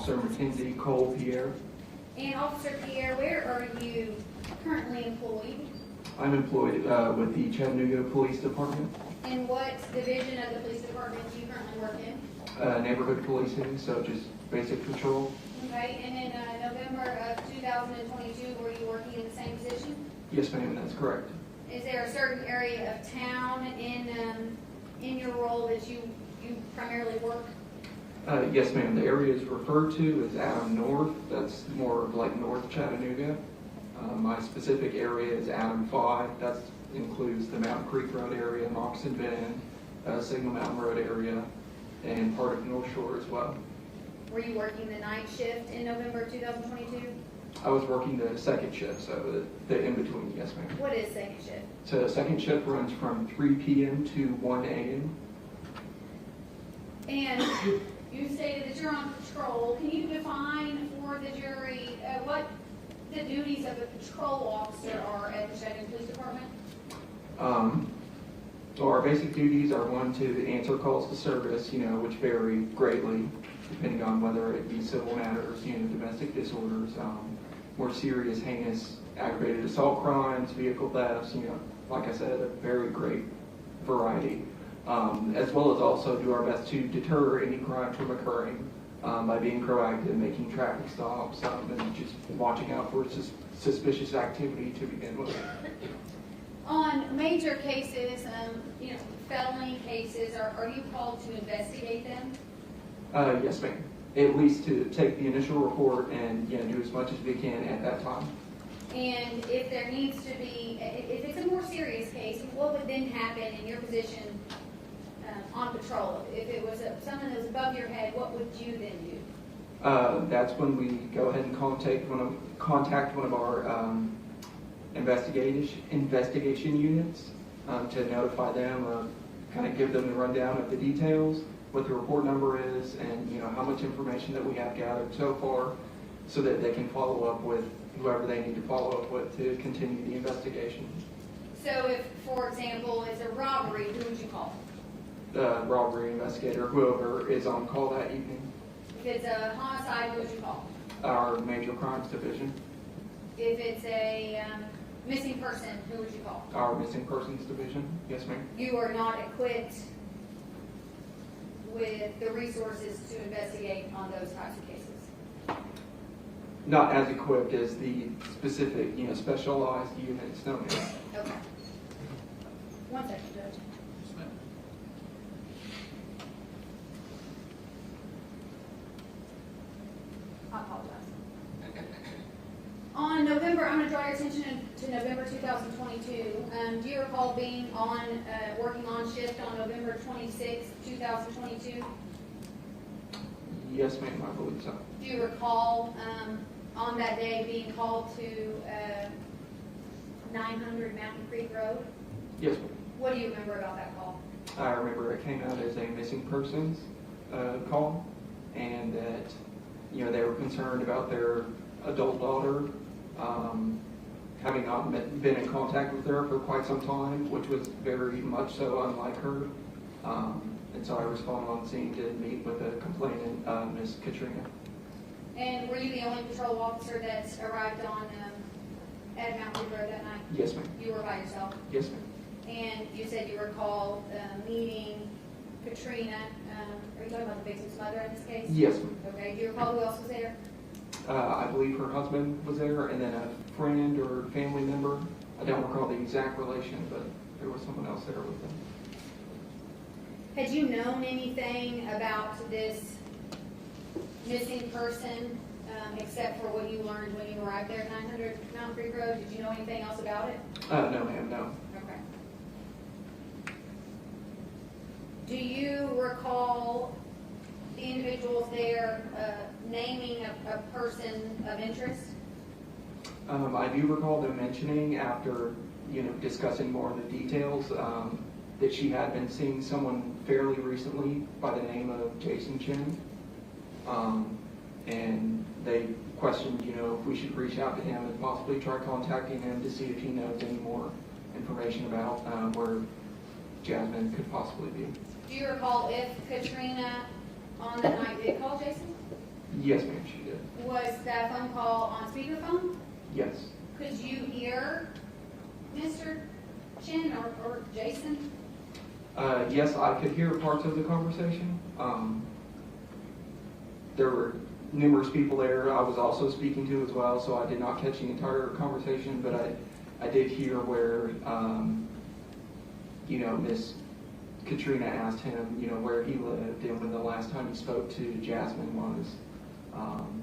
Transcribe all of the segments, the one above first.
Officer Makenzie Cole Pierre. And Officer Pierre, where are you currently employed? I'm employed with the Chattanooga Police Department. And what division of the police department do you currently work in? Neighborhood policing, so just basic patrol. Okay, and in November of 2022, were you working in the same position? Yes, ma'am, that's correct. Is there a certain area of town in your role that you primarily work? Yes, ma'am. The area is referred to as Adam North. That's more of like North Chattanooga. My specific area is Adam 5. That includes the Mountain Creek Road area, Moccasin Bend, Signal Mountain Road area, and part of North Shore as well. Were you working the night shift in November of 2022? I was working the second shift, so the in-between, yes, ma'am. What is second shift? So the second shift runs from 3 p.m. to 1 a.m. And you stated that you're on patrol. Can you define for the jury what the duties of a patrol officer are at the Chattanooga Police Department? So our basic duties are one, to answer calls to service, which vary greatly depending on whether it be civil matters, domestic disorders, more serious, heinous, aggravated assault crimes, vehicle thefts, like I said, a very great variety. As well as also do our best to deter any crime from occurring by being proactive, making traffic stops, and just watching out for suspicious activity to begin with. On major cases, felony cases, are you called to investigate them? Yes, ma'am. At least to take the initial report and do as much as we can at that time. And if there needs to be, if it's a more serious case, what would then happen in your position on patrol? If it was something that was above your head, what would you then do? That's when we go ahead and contact one of our investigation units to notify them, kind of give them the rundown of the details, what the report number is, and how much information that we have gathered so far, so that they can follow up with whoever they need to follow up with to continue the investigation. So if, for example, it's a robbery, who would you call? The robbery investigator, whoever is on call that evening. If it's a homicide, who would you call? Our major crimes division. If it's a missing person, who would you call? Our missing persons division. Yes, ma'am. You are not equipped with the resources to investigate on those types of cases? Not as equipped as the specific, specialized units. No, ma'am. Okay. One second, Judge. I apologize. On November, I'm going to draw your attention to November 2022. Do you recall being working on shift on November 26, 2022? Yes, ma'am, I believe so. Do you recall on that day being called to 900 Mountain Creek Road? Yes, ma'am. What do you remember about that call? I remember it came out as a missing persons call, and that they were concerned about their adult daughter having not been in contact with her for quite some time, which was very much so unlike her. And so I responded on scene to meet with the complainant, Miss Katrina. And were you the only patrol officer that arrived on at Mountain Creek Road that night? Yes, ma'am. You were by yourself? Yes, ma'am. And you said you recall meeting Katrina. Are you talking about the victim's mother in this case? Yes, ma'am. Okay. Do you recall who else was there? I believe her husband was there, and then a friend or family member. I don't recall the exact relation, but there was someone else there with them. Had you known anything about this missing person except for what you learned when you arrived there at 900 Mountain Creek Road? Did you know anything else about it? No, ma'am, no. Okay. Do you recall the individuals there naming a person of interest? I do recall them mentioning after, discussing more of the details, that she had been seeing someone fairly recently by the name of Jason Chen. And they questioned, if we should reach out to him and possibly try contacting him to see if he knows any more information about where Jasmine could possibly be. Do you recall if Katrina on that night did call Jason? Yes, ma'am, she did. Was that phone call on speakerphone? Yes. Could you hear Mr. Chen or Jason? Yes, I could hear parts of the conversation. There were numerous people there I was also speaking to as well, so I did not catch the entire conversation, but I did hear where, Miss Katrina asked him, where he lived and when the last time he spoke to Jasmine was.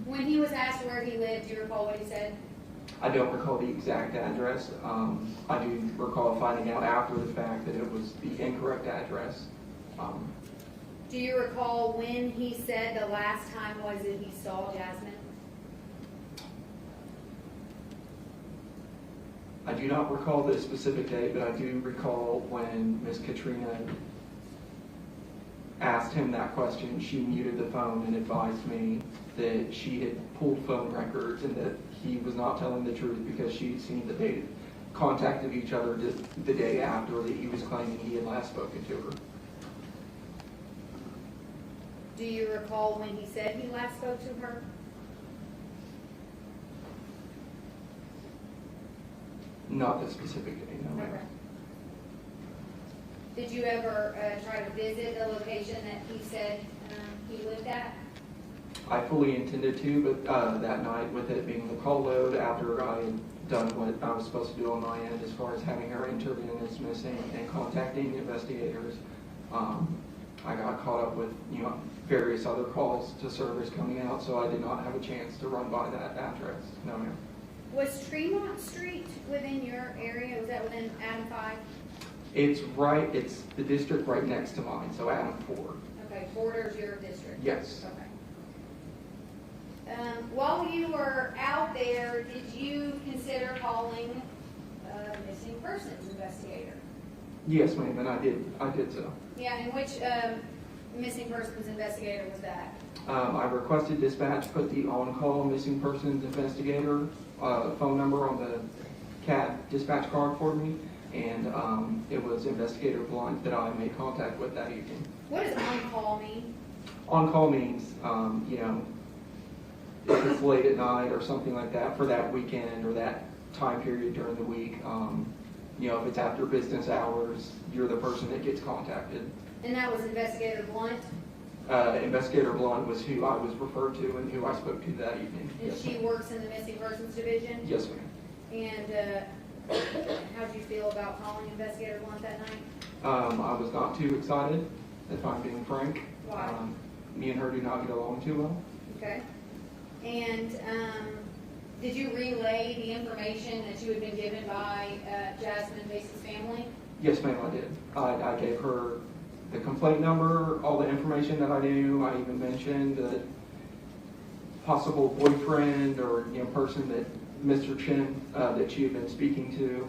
When he was asked where he lived, do you recall what he said? I don't recall the exact address. I do recall finding out after the fact that it was the incorrect address. Do you recall when he said the last time was that he saw Jasmine? I do not recall the specific date, but I do recall when Miss Katrina asked him that question, she muted the phone and advised me that she had pulled phone records and that he was not telling the truth because she had seen that they contacted each other the day after that he was claiming he had last spoken to her. Do you recall when he said he last spoke to her? Not the specific date, no. Okay. Did you ever try to visit the location that he said he lived at? I fully intended to, but that night, with it being the call load, after I had done what I was supposed to do on my end as far as having her entered in as missing and contacting investigators, I got caught up with various other calls to service coming out, so I did not have a chance to run by that address. No, ma'am. Was Tremont Street within your area? Was that within Adam 5? It's the district right next to mine, so Adam 4. Okay, borders your district? Yes. Okay. While you were out there, did you consider calling a missing persons investigator? Yes, ma'am, and I did so. Yeah, and which missing persons investigator was that? I requested dispatch put the on-call missing persons investigator phone number on the CAD dispatch card for me, and it was Investigator Blunt that I made contact with that evening. What does on-call mean? On-call means, if it's late at night or something like that for that weekend or that time period during the week, if it's after business hours, you're the person that gets contacted. And that was Investigator Blunt? Investigator Blunt was who I was referred to and who I spoke to that evening. And Yes, she works in the Missing Persons Division? yes, ma'am. And how did you feel about calling Investigator Blunt that night? I was not too excited, if I'm being frank. Why? Me and her do not get along too well. Okay. And did you relay the information that you had been given by Jasmine Base's family? Yes, ma'am, I did. I gave her the complaint number, all the information that I knew. I even mentioned the possible boyfriend or person that Mr. Chen that she had been speaking to,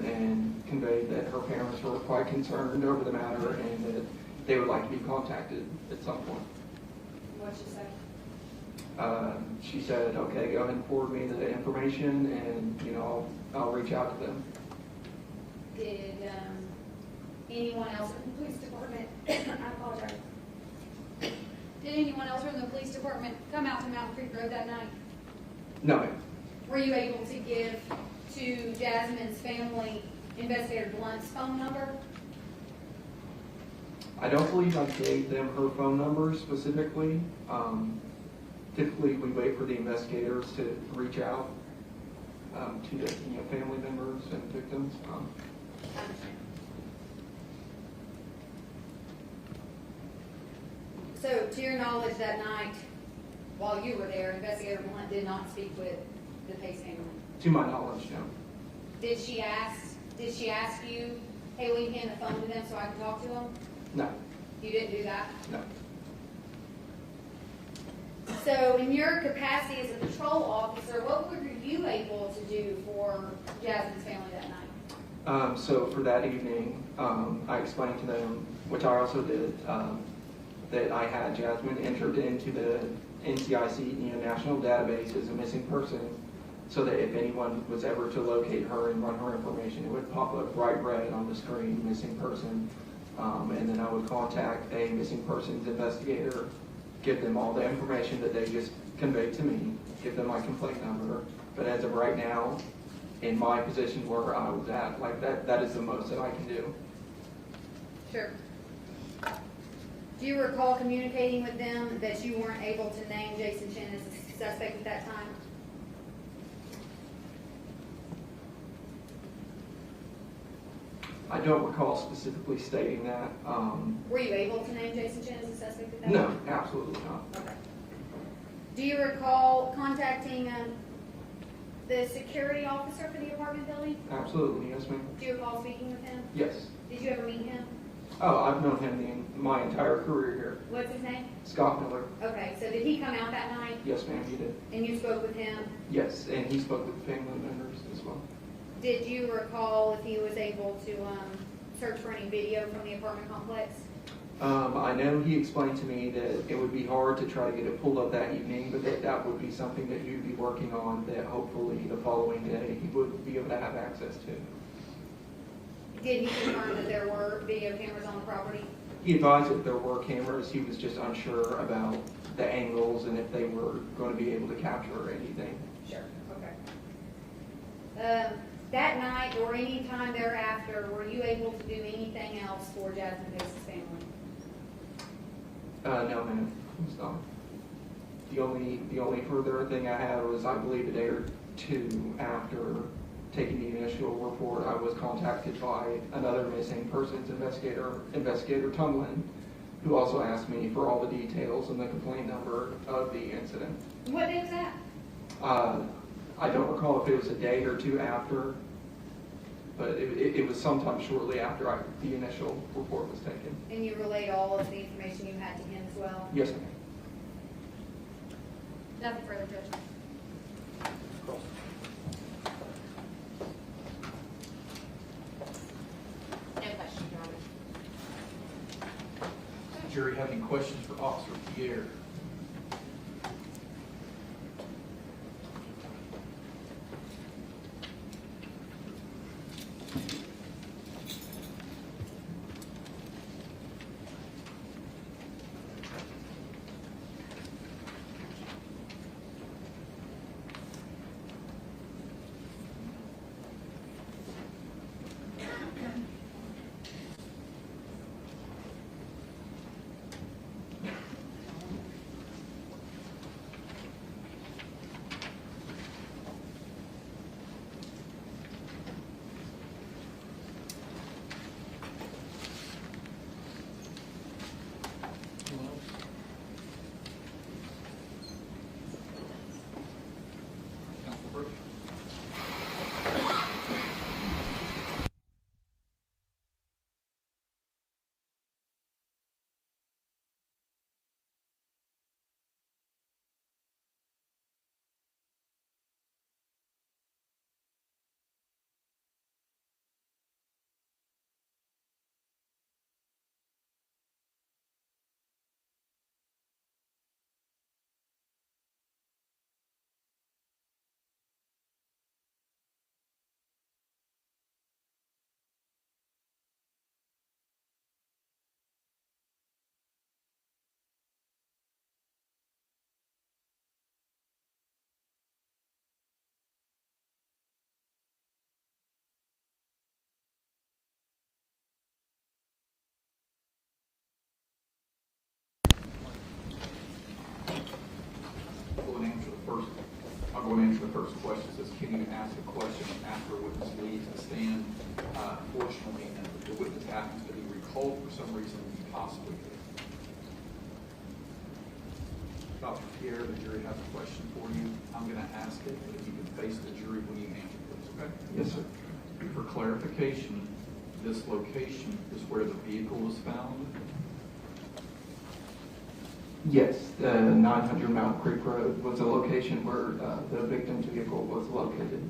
and conveyed that her parents were quite concerned over the matter and that they would like to be contacted at some point. What'd she say? She said, okay, go ahead and forward me the information and, I'll reach out to them. Did anyone else in the police department, I apologize. Did anyone else from the police department come out to Mountain Creek Road that night? No, ma'am. Were you able to give to Jasmine's family Investigator Blunt's phone number? I don't believe I gave them her phone number specifically. Typically, we wait for the investigators to reach out to the family members and victims. I understand. So, to your knowledge, that night, while you were there, Investigator Blunt did not speak with the Pace family? To my knowledge, no. Did she ask you, hey, will you hand the phone to them so I can talk to them? No. You didn't do that? No. So in your capacity as a patrol officer, what were you able to do for Jasmine's family that night? So for that evening, I explained to them, which I also did, that I had Jasmine entered into the NCIC national database as a missing person, so that if anyone was ever to locate her and run her information, it would pop up bright red on the screen, missing person, and then I would contact a missing persons investigator, give them all the information that they just conveyed to me, give them my complaint number. But as of right now, in my position where I was at, like that is the most that I can do. Sure. Do you recall communicating with them that you weren't able to name Jason Chen as a suspect at that time? I don't recall specifically stating that. Were you able to name Jason Chen as a suspect at that No, time? absolutely not. Okay. Do you recall contacting the security officer for the apartment building? Absolutely, yes, ma'am. Do you recall speaking with him? Yes. Did you ever meet him? Oh, I've known him my entire career here. What's his name? Scott Miller. Okay, so did he come out that night Yes, ma'am, he did. and you spoke with him? Yes, and he spoke with family members as well. Did you recall if he was able to search for any video from the apartment complex? I know he explained to me that it would be hard to try to get it pulled up that evening, but that would be something that he would be working on, that hopefully the following day he would be able to have access to. Did he confirm that there were video cameras on the property? He advised that there were cameras. He was just unsure about the angles and if they were going to be able to capture anything. Sure, okay. That night or any time thereafter, were you able to do anything else for Jasmine Base's family? No, ma'am, it was not. The only further thing I had was, I believe, a day or two after taking the initial report, I was contacted by another missing persons investigator, Investigator Tumlin, who also asked me for all the details and the complaint number of the incident. What day was that? I don't recall if it was a day or two after, but it was sometime shortly after the initial report was taken. And you relayed all of the information you had to him as well? Yes, ma'am. Nothing further, Judge. No questions, Your Honor. Does the jury have any questions for Officer Pierre? Counsel Brooks? I'll go and answer the first question. It says, can you ask a question after a witness leaves the stand? Unfortunately, if the witness happens to be recalled for some reason, he possibly could. Dr. Pierre, the jury has a question for you. I'm going to ask it, but if you can face the jury when you answer, please, okay? Yes, sir. For clarification, this location is where the vehicle was found? Yes, the 900 Mount Creek Road was a location where the victim's vehicle was located.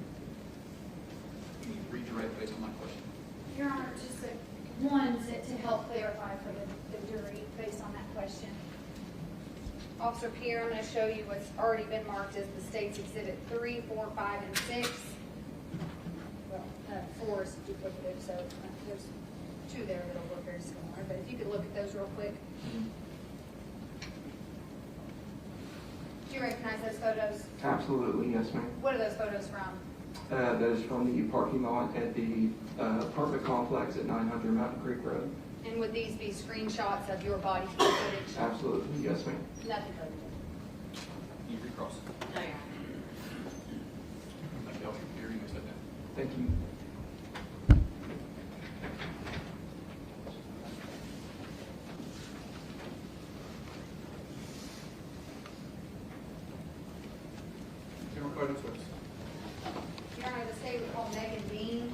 Can you redirect based on my question? Your Honor, just to help clarify for the jury based on that question. Officer Pierre, I'm going to show you what's already been marked as the state's exhibit 3, 4, 5, and 6. Well, 4 is duplicative, so there's 2 there that'll look very similar. But if you could look at those real quick. Do you recognize those photos? Absolutely, yes, ma'am. What are those photos from? Those from the parking lot at the apartment complex at 900 Mountain Creek Road. And would these be screenshots of your body cam footage? Absolutely, yes, ma'am. Nothing further. You recross. No, Your Honor. Thank you, Officer Pierre, you may step down. Thank you. General Code, witness. Your Honor, the state would call Megan Dean